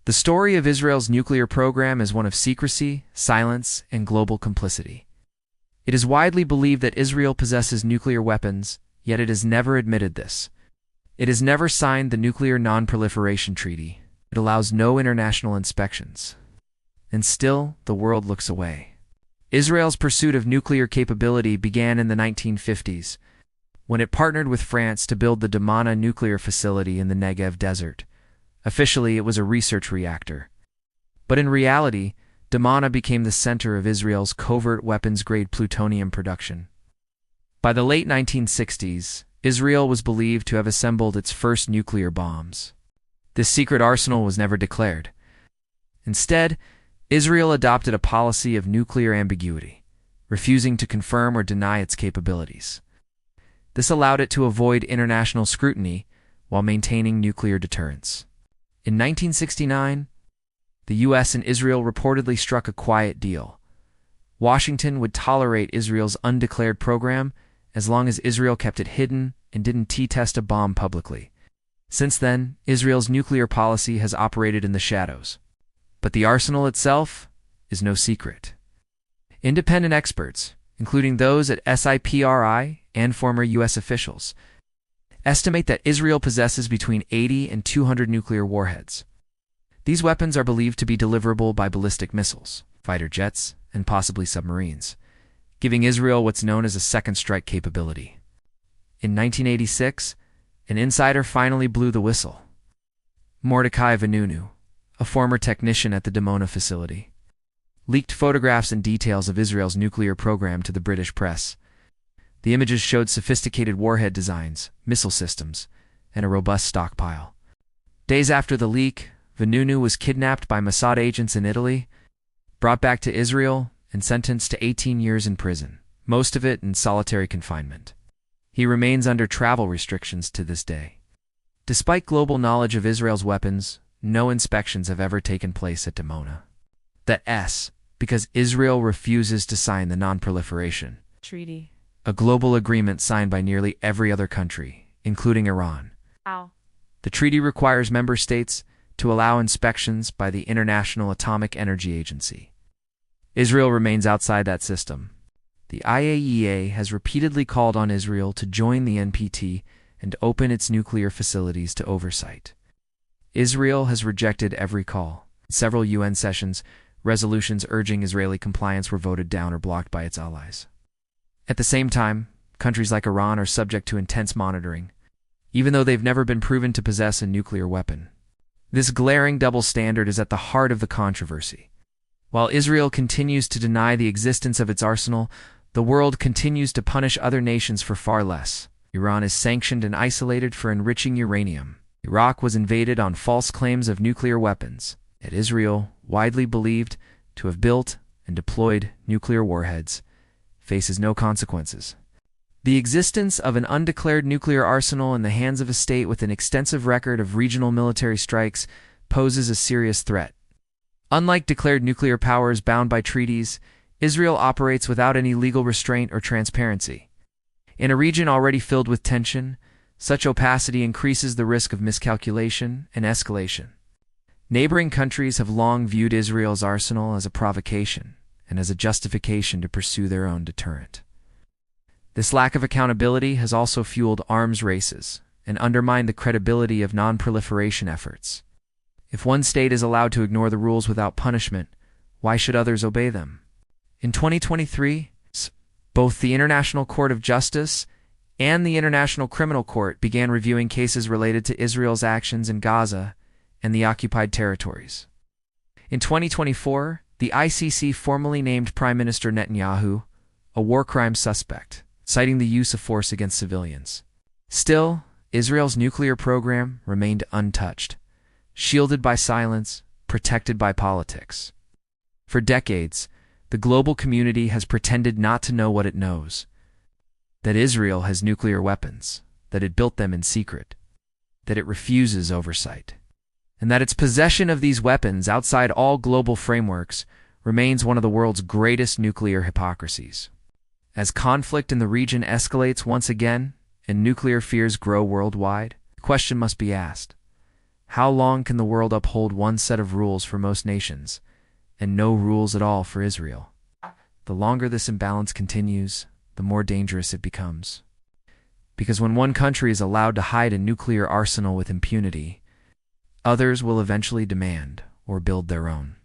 The story of Israel's nuclear program is one of secrecy, silence, and global complicity. It is widely believed that Israel possesses nuclear weapons, yet it has never admitted this. It has never signed the Nuclear Non-Proliferation Treaty. It allows no international inspections. And still, the world looks away. Israel's pursuit of nuclear capability began in the 1950s, when it partnered with France to build the Dimona nuclear facility in the Negev desert. Officially, it was a research reactor. But in reality, Dimona became the center of Israel's covert weapons-grade plutonium production. By the late 1960s, Israel was believed to have assembled its first nuclear bombs. This secret arsenal was never declared. Instead, Israel adopted a policy of nuclear ambiguity, refusing to confirm or deny its capabilities. This allowed it to avoid international scrutiny while maintaining nuclear deterrence. In 1969, the U.S. and Israel reportedly struck a quiet deal. Washington would tolerate Israel's undeclared program as long as Israel kept it hidden and didn't test a bomb publicly. Since then, Israel's nuclear policy has operated in the shadows. But the arsenal itself is no secret. Independent experts, including those at SIPRI and former U.S. officials, estimate that Israel possesses between 80 and 200 nuclear warheads. These weapons are believed to be deliverable by ballistic missiles, fighter jets, and possibly submarines, giving Israel what's known as a second strike capability. In 1986, an insider finally blew the whistle. Mordecai Vanunu, a former technician at the Dimona facility, leaked photographs and details of Israel's nuclear program to the British press. The images showed sophisticated warhead designs, missile systems, and a robust stockpile. Days after the leak, Vanunu was kidnapped by Mossad agents in Italy, brought back to Israel, and sentenced to 18 years in prison, most of it in solitary confinement. He remains under travel restrictions to this day. Despite global knowledge of Israel's weapons, no inspections have ever taken place at Dimona. Because Israel refuses to sign the Non-Proliferation Treaty, a global agreement signed by nearly every other country, including Iran. Ow. The treaty requires member states to allow inspections by the International Atomic Energy Agency. Israel remains outside that system. The IAEA has repeatedly called on Israel to join the NPT and open its nuclear facilities to oversight. Israel has rejected every call. In several UN sessions, resolutions urging Israeli compliance were voted down or blocked by its allies. At the same time, countries like Iran are subject to intense monitoring, even though they've never been proven to possess a nuclear weapon. This glaring double standard is at the heart of the controversy. While Israel continues to deny the existence of its arsenal, the world continues to punish other nations for far less. Iran is sanctioned and isolated for enriching uranium. Iraq was invaded on false claims of nuclear weapons, yet Israel, widely believed to have built and deployed nuclear warheads, faces no consequences. The existence of an undeclared nuclear arsenal in the hands of a state with an extensive record of regional military strikes poses a serious threat. Unlike declared nuclear powers bound by treaties, Israel operates without any legal restraint or transparency. In a region already filled with tension, such opacity increases the risk of miscalculation and escalation. Neighboring countries have long viewed Israel's arsenal as a provocation and as a justification to pursue their own deterrent. This lack of accountability has also fueled arms races and undermined the credibility of non-proliferation efforts. If one state is allowed to ignore the rules without punishment, why should others obey them? In 2023, both the International Court of Justice and the International Criminal Court began reviewing cases related to Israel's actions in Gaza and the occupied territories. In 2024, the ICC formally named Prime Minister Netanyahu a war crime suspect, citing the use of force against civilians. Still, Israel's nuclear program remained untouched, shielded by silence, protected by politics. For decades, the global community has pretended not to know what it knows: that Israel has nuclear weapons, that it built them in secret, that it refuses oversight, and that its possession of these weapons outside all global frameworks remains one of the world's greatest nuclear hypocrisies. As conflict in the region escalates once again and nuclear fears grow worldwide, the question must be asked: How long can the world uphold one set of rules for most nations, and no rules at all for Israel? The longer this imbalance continues, the more dangerous it becomes. Because when one country is allowed to hide a nuclear arsenal with impunity, others will eventually demand or build their own.